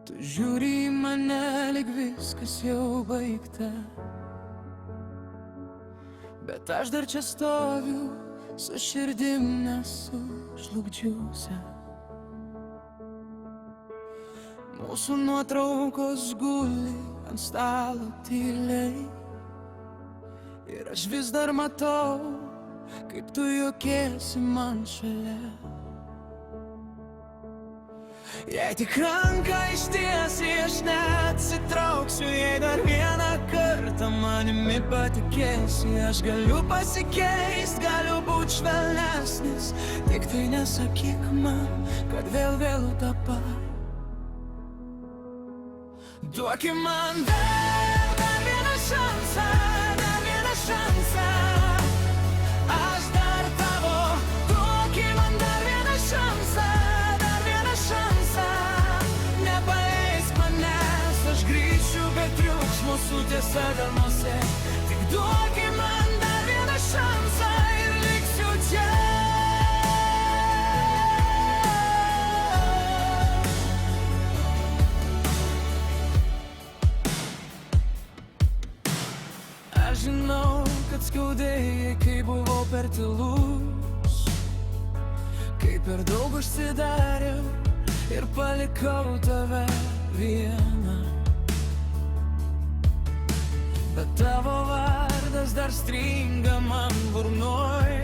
Tu žiūri į mane, lyg viskas jau baigta, bet aš dar čia stoviu, su širdim nesužlugdžiusia. Mūsų nuotraukos guli ant stalo tyliai, ir aš vis dar matau, kaip tu juokiesi man šalia. Jei tik ranką ištiesi, aš neatsitrauksiu, jei dar vieną kartą manimi patikėsi. Aš galiu pasikeist, galiu būt švelnesnis, tik tai nesakyk man, kad vėl vėlu dabar. Duoki man dar vieną šansą, dar vieną šansą. Aš dar tavo, duoki man dar vieną šansą, dar vieną šansą. Nepaleisk manęs, aš grįšiu be triukšmo su tiesa delnuose. Tik duoki man dar vieną šansą ir liksiu čia. Aš žinau, kad skaudėjai, kai buvau per tylus, kai per daug užsidariau ir palikau tave vieną. Bet tavo vardas dar stringa man burnoj,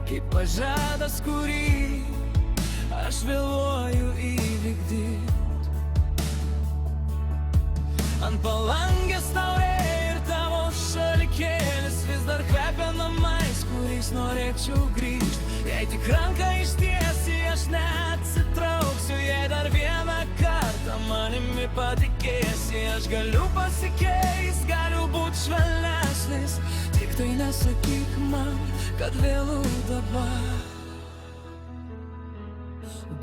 kaip pažadas, kurį aš vėluoju įvykdyt. Ant palangės taurė ir tavo šalikėlis vis dar kvepia namais, kuriais norėčiau grįžt. Jei tik ranką ištiesi, aš neatsitrauksiu, jei dar vieną kartą manimi patikėsi. Aš galiu pasikeist, galiu būt švelnesnis, tik tai nesakyk man, kad vėlu dabar.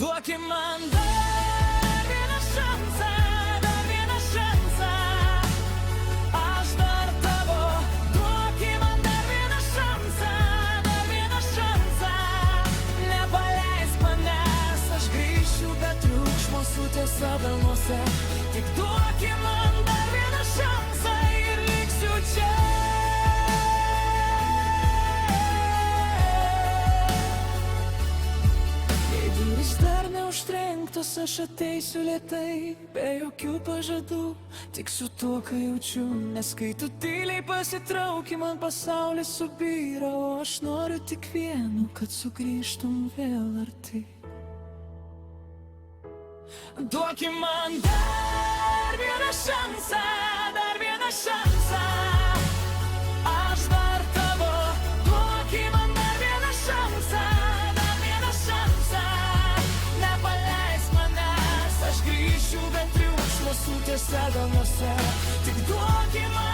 Duoki man dar vieną šansą, dar vieną šansą. Aš dar tavo, duoki man dar vieną šansą, dar vieną šansą. Nepaleisk manęs, aš grįšiu be triukšmo su tiesa delnuose. Tik duoki man dar vieną šansą ir liksiu čia. Jei durys dar neužtrenktos, aš ateisiu lėtai, be jokių pažadų, tik su tuo, ką jaučiu. Nes kai tu tyliai pasitrauki, man pasaulis subyra, o aš noriu tik vieno, kad sugrįžtum vėl arti. Duoki man dar vieną šansą, dar vieną šansą. Aš dar tavo, duoki man dar vieną šansą, dar vieną šansą. Nepaleisk manęs, aš grįšiu be triukšmo su tiesa delnuose. Tik duoki man